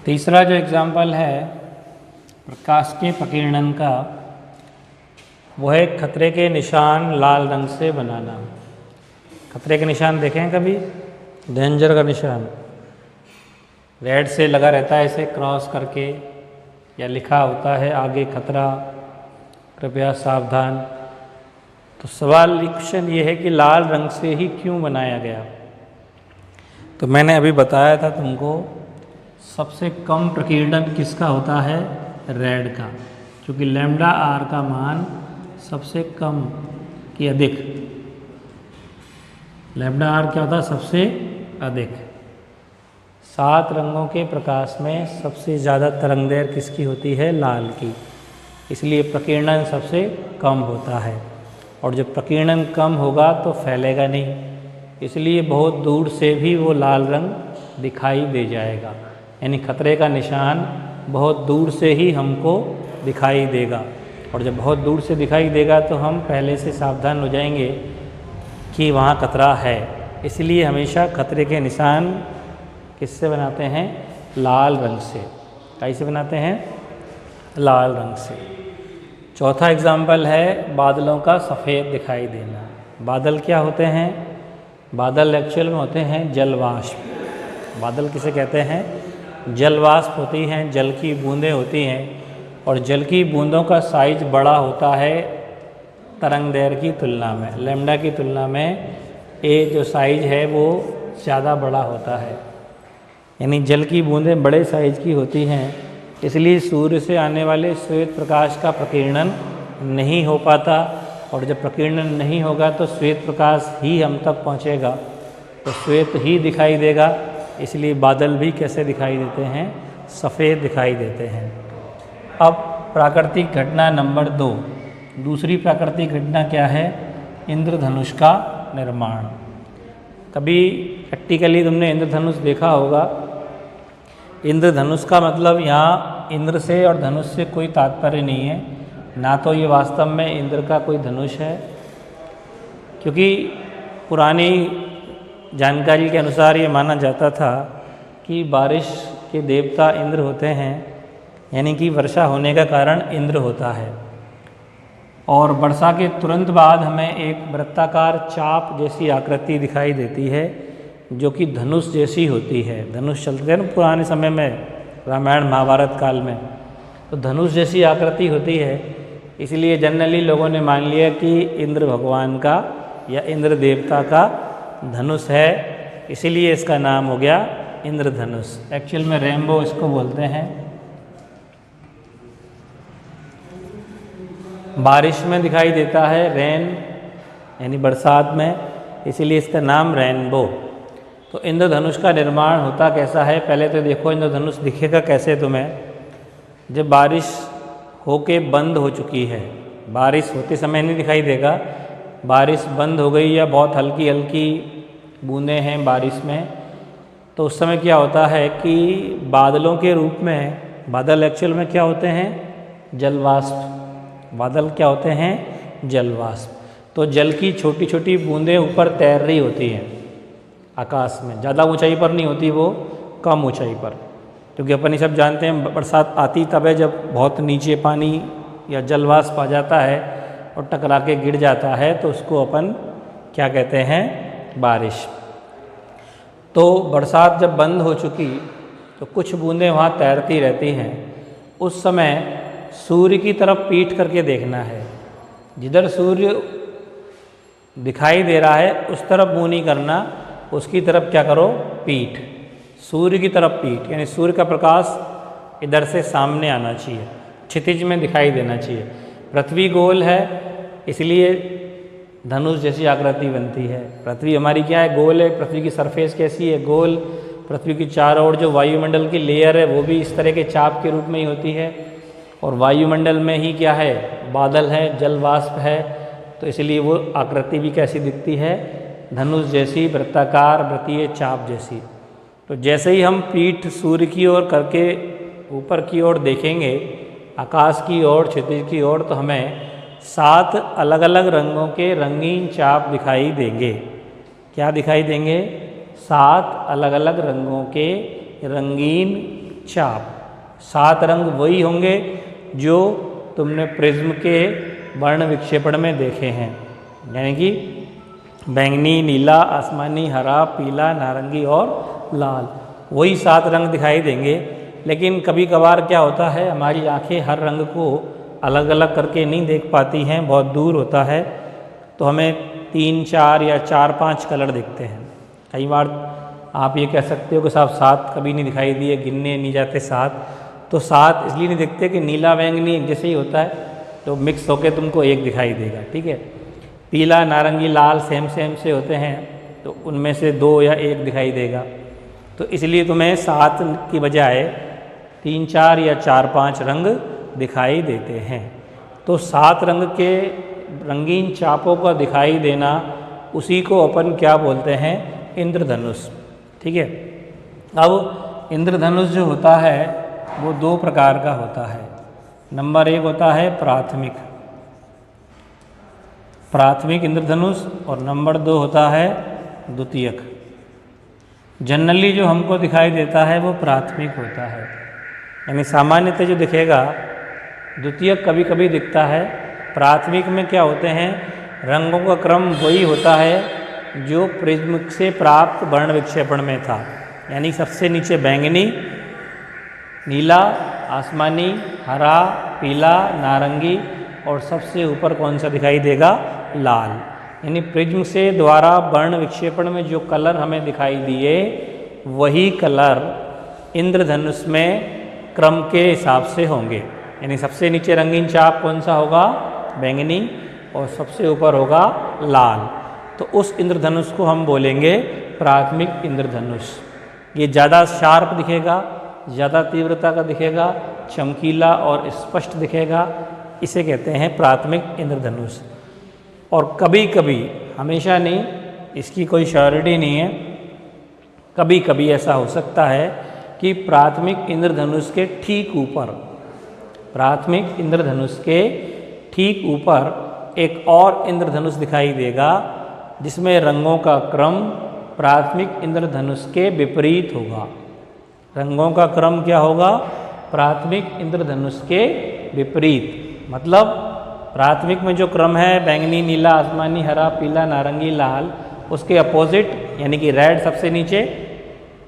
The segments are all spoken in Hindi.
तीसरा जो एग्जाम्पल है प्रकाश के प्रकीर्णन का, वो है खतरे के निशान लाल रंग से बनाना। खतरे के निशान देखें कभी? डेंजर का निशान रेड से लगा रहता है, इसे क्रॉस करके, या लिखा होता है आगे खतरा, कृपया सावधान। तो सवाल क्वेश्चन ये है कि लाल रंग से ही क्यों बनाया गया? तो मैंने अभी बताया था तुमको, सबसे कम प्रकीर्णन किसका होता है? रेड का, क्योंकि लैम्डा आर का मान सबसे कम की अधिक, लैम्डा आर क्या होता है? सबसे अधिक। 7 रंगों के प्रकाश में सबसे ज़्यादा तरंगदैर्घ्य किसकी होती है? लाल की। इसलिए प्रकीर्णन सबसे कम होता है, और जब प्रकीर्णन कम होगा तो फैलेगा नहीं, इसलिए बहुत दूर से भी वो लाल रंग दिखाई दे जाएगा। यानी खतरे का निशान बहुत दूर से ही हमको दिखाई देगा, और जब बहुत दूर से दिखाई देगा तो हम पहले से सावधान हो जाएंगे कि वहाँ खतरा है। इसलिए हमेशा खतरे के निशान किससे बनाते हैं? लाल रंग से। कैसे बनाते हैं? लाल रंग से। चौथा एग्जाम्पल है बादलों का सफ़ेद दिखाई देना। बादल क्या होते हैं? बादल एक्चुअल में होते हैं जलवाष्प। बादल किसे कहते हैं? जलवाष्प होती हैं, जल की बूंदें होती हैं, और जल की बूंदों का साइज बड़ा होता है तरंगदैर्घ्य की तुलना में। लैम्डा की तुलना में ये जो साइज है वो ज़्यादा बड़ा होता है, यानी जल की बूंदें बड़े साइज की होती हैं। इसलिए सूर्य से आने वाले श्वेत प्रकाश का प्रकीर्णन नहीं हो पाता, और जब प्रकीर्णन नहीं होगा तो श्वेत प्रकाश ही हम तक पहुंचेगा, तो श्वेत ही दिखाई देगा। इसलिए बादल भी कैसे दिखाई देते हैं? सफ़ेद दिखाई देते हैं। अब प्राकृतिक घटना नंबर 2, दूसरी प्राकृतिक घटना क्या है? इंद्रधनुष का निर्माण। कभी प्रैक्टिकली तुमने इंद्रधनुष देखा होगा। इंद्रधनुष का मतलब यहाँ इंद्र से और धनुष से कोई तात्पर्य नहीं है, ना तो ये वास्तव में इंद्र का कोई धनुष है, क्योंकि पुरानी जानकारी के अनुसार ये माना जाता था कि बारिश के देवता इंद्र होते हैं, यानी कि वर्षा होने का कारण इंद्र होता है। और वर्षा के तुरंत बाद हमें एक वृत्ताकार चाप जैसी आकृति दिखाई देती है, जो कि धनुष जैसी होती है। धनुष चलते हैं ना पुराने समय में, रामायण महाभारत काल में, तो धनुष जैसी आकृति होती है। इसलिए जनरली लोगों ने मान लिया कि इंद्र भगवान का या इंद्र देवता का धनुष है, इसीलिए इसका नाम हो गया इंद्रधनुष। एक्चुअल में रेनबो इसको बोलते हैं। बारिश में दिखाई देता है, रेन यानी बरसात में, इसीलिए इसका नाम रेनबो। तो इंद्रधनुष का निर्माण होता कैसा है? पहले तो देखो इंद्रधनुष दिखेगा कैसे तुम्हें? जब बारिश होके बंद हो चुकी है, बारिश होते समय नहीं दिखाई देगा, बारिश बंद हो गई या बहुत हल्की हल्की बूंदें हैं बारिश में, तो उस समय क्या होता है कि बादलों के रूप में, बादल एक्चुअल में क्या होते हैं? जलवाष्प। बादल क्या होते हैं? जलवाष्प। तो जल की छोटी छोटी बूंदें ऊपर तैर रही होती हैं आकाश में, ज़्यादा ऊंचाई पर नहीं होती, वो कम ऊंचाई पर, क्योंकि अपन ये सब जानते हैं बरसात आती तब है जब बहुत नीचे पानी या जलवाष्प आ जाता है और टकरा के गिर जाता है, तो उसको अपन क्या कहते हैं? बारिश। तो बरसात जब बंद हो चुकी तो कुछ बूंदें वहाँ तैरती रहती हैं। उस समय सूर्य की तरफ पीठ करके देखना है, जिधर सूर्य दिखाई दे रहा है उस तरफ मुँह नहीं करना, उसकी तरफ क्या करो? पीठ। सूर्य की तरफ पीठ, यानी सूर्य का प्रकाश इधर से सामने आना चाहिए, क्षितिज में दिखाई देना चाहिए। पृथ्वी गोल है, इसलिए धनुष जैसी आकृति बनती है। पृथ्वी हमारी क्या है? गोल है। पृथ्वी की सरफेस कैसी है? गोल। पृथ्वी की चारों ओर जो वायुमंडल की लेयर है वो भी इस तरह के चाप के रूप में ही होती है, और वायुमंडल में ही क्या है? बादल है, जलवाष्प है, तो इसलिए वो आकृति भी कैसी दिखती है? धनुष जैसी, वृत्ताकार, वृत्तीय चाप जैसी। तो जैसे ही हम पीठ सूर्य की ओर करके ऊपर की ओर देखेंगे, आकाश की ओर, क्षितिज की ओर, तो हमें 7 अलग अलग रंगों के रंगीन चाप दिखाई देंगे। क्या दिखाई देंगे? 7 अलग अलग रंगों के रंगीन चाप। 7 रंग वही होंगे जो तुमने प्रिज्म के वर्ण विक्षेपण में देखे हैं, यानी कि बैंगनी, नीला, आसमानी, हरा, पीला, नारंगी और लाल, वही 7 रंग दिखाई देंगे। लेकिन कभी कभार क्या होता है, हमारी आंखें हर रंग को अलग अलग करके नहीं देख पाती हैं, बहुत दूर होता है, तो हमें 3, 4 या 4, 5 कलर दिखते हैं। कई बार आप ये कह सकते हो कि साहब 7 कभी नहीं दिखाई दिए, गिनने नहीं जाते 7, तो 7 इसलिए नहीं दिखते कि नीला बैंगनी एक जैसे ही होता है, तो मिक्स होकर तुमको एक दिखाई देगा, ठीक है। पीला, नारंगी, लाल सेम से होते हैं, तो उनमें से 2 या 1 दिखाई देगा। तो इसलिए तुम्हें 7 की बजाय 3, 4 या 4, 5 रंग दिखाई देते हैं। तो 7 रंग के रंगीन चापों का दिखाई देना, उसी को अपन क्या बोलते हैं, इंद्रधनुष, ठीक है। अब इंद्रधनुष जो होता है वो 2 प्रकार का होता है। नंबर 1 होता है प्राथमिक इंद्रधनुष, और नंबर 2 होता है द्वितीयक। जनरली जो हमको दिखाई देता है वो प्राथमिक होता है, यानी सामान्यतः जो दिखेगा, द्वितीयक कभी कभी दिखता है। प्राथमिक में क्या होते हैं, रंगों का क्रम वही होता है जो प्रिज्म से प्राप्त वर्ण विक्षेपण में था, यानी सबसे नीचे बैंगनी, नीला, आसमानी, हरा, पीला, नारंगी, और सबसे ऊपर कौन सा दिखाई देगा, लाल। यानी प्रिज्म से द्वारा वर्ण विक्षेपण में जो कलर हमें दिखाई दिए, वही कलर इंद्रधनुष में क्रम के हिसाब से होंगे। यानी सबसे नीचे रंगीन चाप कौन सा होगा, बैंगनी, और सबसे ऊपर होगा लाल। तो उस इंद्रधनुष को हम बोलेंगे प्राथमिक इंद्रधनुष। ये ज़्यादा शार्प दिखेगा, ज़्यादा तीव्रता का दिखेगा, चमकीला और स्पष्ट दिखेगा, इसे कहते हैं प्राथमिक इंद्रधनुष। और कभी कभी, हमेशा नहीं, इसकी कोई श्योरिटी नहीं है, कभी कभी ऐसा हो सकता है कि प्राथमिक इंद्रधनुष के ठीक ऊपर एक और इंद्रधनुष दिखाई देगा, जिसमें रंगों का क्रम प्राथमिक इंद्रधनुष के विपरीत होगा। रंगों का क्रम क्या होगा, प्राथमिक इंद्रधनुष के विपरीत। मतलब प्राथमिक में जो क्रम है, बैंगनी, नीला, आसमानी, हरा, पीला, नारंगी, लाल, उसके अपोजिट, यानी कि रेड सबसे नीचे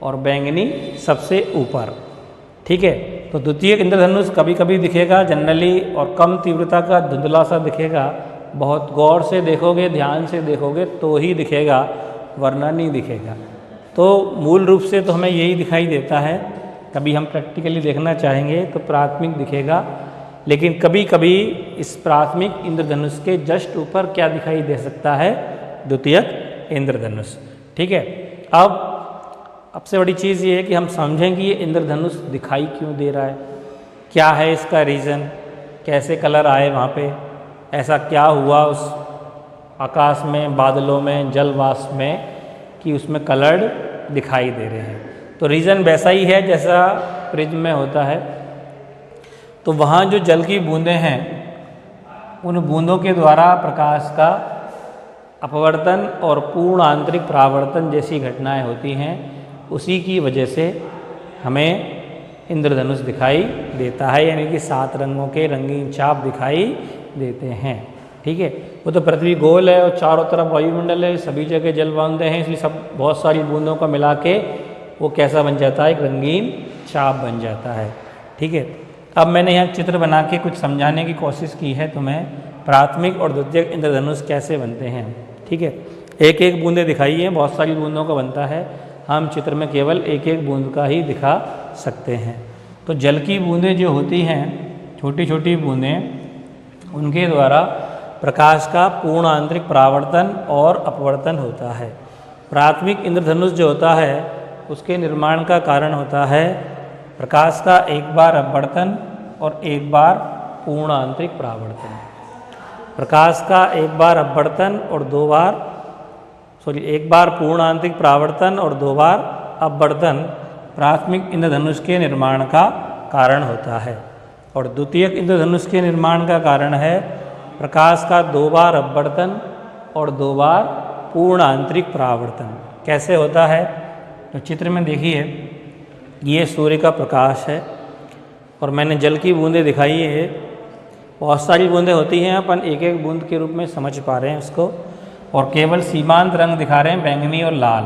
और बैंगनी सबसे ऊपर, ठीक है। तो द्वितीयक इंद्रधनुष कभी कभी दिखेगा जनरली, और कम तीव्रता का धुंधला सा दिखेगा। बहुत गौर से देखोगे, ध्यान से देखोगे तो ही दिखेगा, वरना नहीं दिखेगा। तो मूल रूप से तो हमें यही दिखाई देता है। कभी हम प्रैक्टिकली देखना चाहेंगे तो प्राथमिक दिखेगा, लेकिन कभी कभी इस प्राथमिक इंद्रधनुष के जस्ट ऊपर क्या दिखाई दे सकता है, द्वितीयक इंद्रधनुष, ठीक है। अब सबसे बड़ी चीज़ ये है कि हम समझें कि ये इंद्रधनुष दिखाई क्यों दे रहा है, क्या है इसका रीज़न, कैसे कलर आए वहाँ पे, ऐसा क्या हुआ उस आकाश में, बादलों में, जलवाष्प में, कि उसमें कलर दिखाई दे रहे हैं। तो रीज़न वैसा ही है जैसा प्रिज्म में होता है। तो वहाँ जो जल की बूंदें हैं, उन बूंदों के द्वारा प्रकाश का अपवर्तन और पूर्ण आंतरिक परावर्तन जैसी घटनाएं होती हैं, उसी की वजह से हमें इंद्रधनुष दिखाई देता है, यानी कि 7 रंगों के रंगीन चाप दिखाई देते हैं, ठीक है। वो तो पृथ्वी गोल है और चारों तरफ वायुमंडल है, सभी जगह जल बूंदें हैं, इसलिए सब बहुत सारी बूंदों का मिला के वो कैसा बन जाता है, एक रंगीन चाप बन जाता है, ठीक है। अब मैंने यहाँ चित्र बना के कुछ समझाने की कोशिश की है तुम्हें, प्राथमिक और द्वितीयक इंद्रधनुष कैसे बनते हैं, ठीक है। एक एक बूंदें दिखाई हैं, बहुत सारी बूंदों का बनता है, हम चित्र में केवल एक एक बूंद का ही दिखा सकते हैं। तो जल की बूंदें जो होती हैं, छोटी छोटी बूंदें, उनके द्वारा प्रकाश का पूर्ण आंतरिक परावर्तन और अपवर्तन होता है। प्राथमिक इंद्रधनुष जो होता है, उसके निर्माण का कारण होता है प्रकाश का एक बार अपवर्तन और एक बार पूर्ण आंतरिक परावर्तन। प्रकाश का एक बार अपवर्तन और एक बार पूर्ण आंतरिक परावर्तन और 2 बार अपवर्तन प्राथमिक इंद्रधनुष के निर्माण का कारण होता है। और द्वितीयक इंद्रधनुष के निर्माण का कारण है प्रकाश का 2 बार अपवर्तन और 2 बार पूर्ण आंतरिक परावर्तन। कैसे होता है, तो चित्र में देखिए, ये सूर्य का प्रकाश है और मैंने जल की बूंदें दिखाई है। बहुत सारी बूंदें होती हैं, अपन एक एक बूंद के रूप में समझ पा रहे हैं उसको, और केवल सीमांत रंग दिखा रहे हैं, बैंगनी और लाल।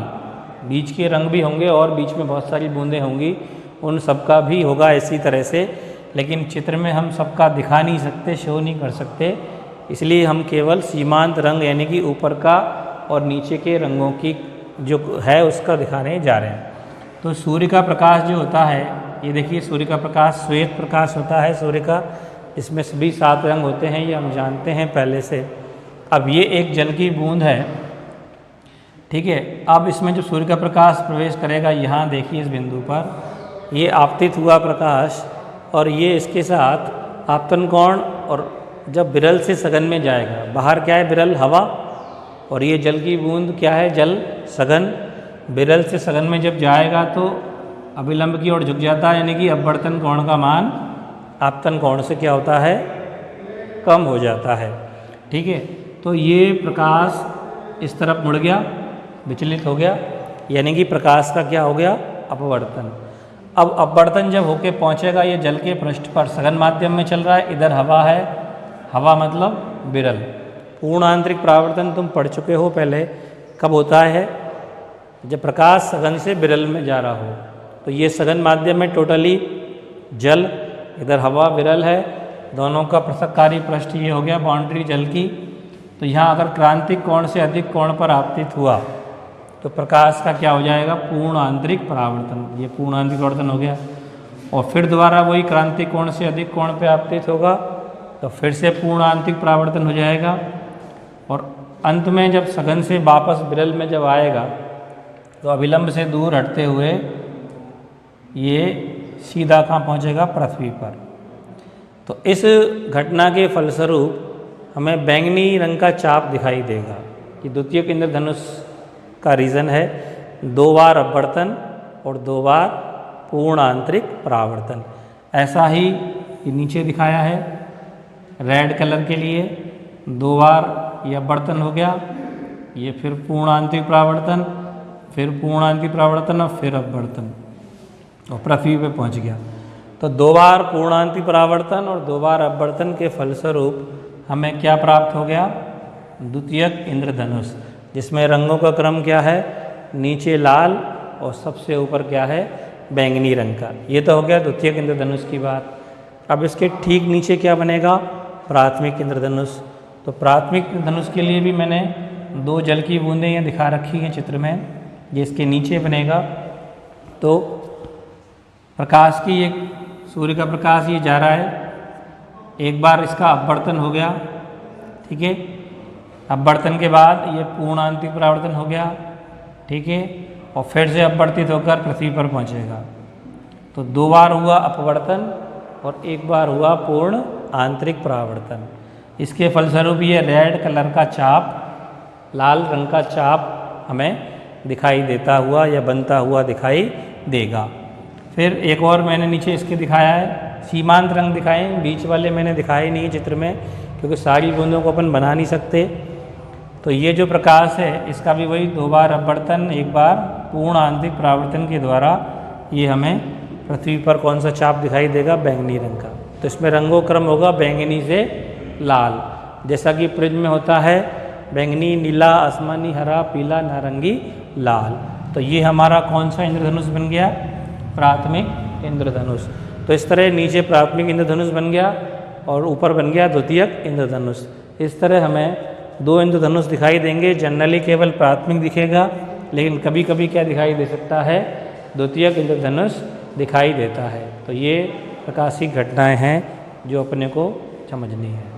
बीच के रंग भी होंगे और बीच में बहुत सारी बूंदें होंगी, उन सबका भी होगा इसी तरह से, लेकिन चित्र में हम सबका दिखा नहीं सकते, शो नहीं कर सकते, इसलिए हम केवल सीमांत रंग यानी कि ऊपर का और नीचे के रंगों की जो है उसका दिखाने जा रहे हैं। तो सूर्य का प्रकाश जो होता है, ये देखिए सूर्य का प्रकाश श्वेत प्रकाश होता है सूर्य का, इसमें सभी 7 रंग होते हैं, ये हम जानते हैं पहले से। अब ये एक जल की बूंद है, ठीक है। अब इसमें जो सूर्य का प्रकाश प्रवेश करेगा, यहाँ देखिए इस बिंदु पर ये आपतित हुआ प्रकाश, और ये इसके साथ आपतन कोण, और जब विरल से सघन में जाएगा, बाहर क्या है विरल हवा, और ये जल की बूंद क्या है जल सघन, विरल से सघन में जब जाएगा तो अभिलंब की ओर झुक जाता है, यानी कि अपवर्तन कोण का मान आपतन कोण से क्या होता है कम हो जाता है, ठीक है। तो ये प्रकाश इस तरफ मुड़ गया, विचलित हो गया, यानी कि प्रकाश का क्या हो गया अपवर्तन। अब अपवर्तन जब होके पहुंचेगा, ये जल के पृष्ठ पर सघन माध्यम में चल रहा है, इधर हवा है, हवा मतलब विरल। पूर्ण आंतरिक परावर्तन तुम पढ़ चुके हो पहले, कब होता है जब प्रकाश सघन से विरल में जा रहा हो। तो ये सघन माध्यम में टोटली जल, इधर हवा विरल है, दोनों का पृथककारी पृष्ठ ये हो गया बाउंड्री जल की। तो यहाँ अगर क्रांतिक कोण से अधिक कोण पर आपतित हुआ तो प्रकाश का क्या हो जाएगा पूर्ण आंतरिक परावर्तन, ये पूर्ण आंतरिक परावर्तन हो गया। और फिर दोबारा वही क्रांतिक कोण से अधिक कोण पे आपतित होगा तो फिर से पूर्ण आंतरिक परावर्तन हो जाएगा, और अंत में जब सघन से वापस विरल में जब आएगा तो अभिलंब से दूर हटते हुए ये सीधा कहाँ पहुँचेगा पृथ्वी पर। तो इस घटना के फलस्वरूप हमें बैंगनी रंग का चाप दिखाई देगा कि द्वितीयक इंद्रधनुष का रीज़न है 2 बार अपवर्तन और 2 बार पूर्ण आंतरिक परावर्तन। ऐसा ही ये नीचे दिखाया है रेड कलर के लिए, 2 बार ये अपवर्तन हो गया, ये फिर पूर्ण आंतरिक परावर्तन, फिर पूर्ण आंतरिक परावर्तन और फिर अपवर्तन, और पृथ्वी पे पहुंच गया। तो 2 बार पूर्ण आंतरिक परावर्तन और 2 बार अपवर्तन के फलस्वरूप हमें क्या प्राप्त हो गया द्वितीयक इंद्रधनुष, जिसमें रंगों का क्रम क्या है नीचे लाल और सबसे ऊपर क्या है बैंगनी रंग का। ये तो हो गया द्वितीयक इंद्रधनुष की बात। अब इसके ठीक नीचे क्या बनेगा प्राथमिक इंद्रधनुष। तो प्राथमिक इंद्रधनुष के लिए भी मैंने 2 जल की बूंदें यहाँ दिखा रखी हैं चित्र में, ये इसके नीचे बनेगा। तो प्रकाश की एक सूर्य का प्रकाश ये जा रहा है, एक बार इसका अपवर्तन हो गया, ठीक है, अपवर्तन के बाद ये पूर्ण आंतरिक परावर्तन हो गया, ठीक है, और फिर से अपवर्तित होकर पृथ्वी पर पहुंचेगा। तो 2 बार हुआ अपवर्तन और 1 बार हुआ पूर्ण आंतरिक परावर्तन। इसके फलस्वरूप ये रेड कलर का चाप, लाल रंग का चाप हमें दिखाई देता हुआ या बनता हुआ दिखाई देगा। फिर एक और मैंने नीचे इसके दिखाया है, सीमांत रंग दिखाए, बीच वाले मैंने दिखाए नहीं चित्र में क्योंकि सारी बूंदों को अपन बना नहीं सकते। तो ये जो प्रकाश है इसका भी वही 2 बार अपवर्तन 1 बार पूर्ण आंतरिक परावर्तन के द्वारा ये हमें पृथ्वी पर कौन सा चाप दिखाई देगा बैंगनी रंग का। तो इसमें रंगों क्रम होगा बैंगनी से लाल, जैसा कि प्रिज्म में होता है बैंगनी, नीला, आसमानी, हरा, पीला, नारंगी, लाल। तो ये हमारा कौन सा इंद्रधनुष बन गया प्राथमिक इंद्रधनुष। तो इस तरह नीचे प्राथमिक इंद्रधनुष बन गया और ऊपर बन गया द्वितीयक इंद्रधनुष। इस तरह हमें 2 इंद्रधनुष दिखाई देंगे। जनरली केवल प्राथमिक दिखेगा, लेकिन कभी कभी क्या दिखाई दे सकता है द्वितीयक इंद्रधनुष दिखाई देता है। तो ये प्रकाशिक घटनाएं हैं जो अपने को समझनी है।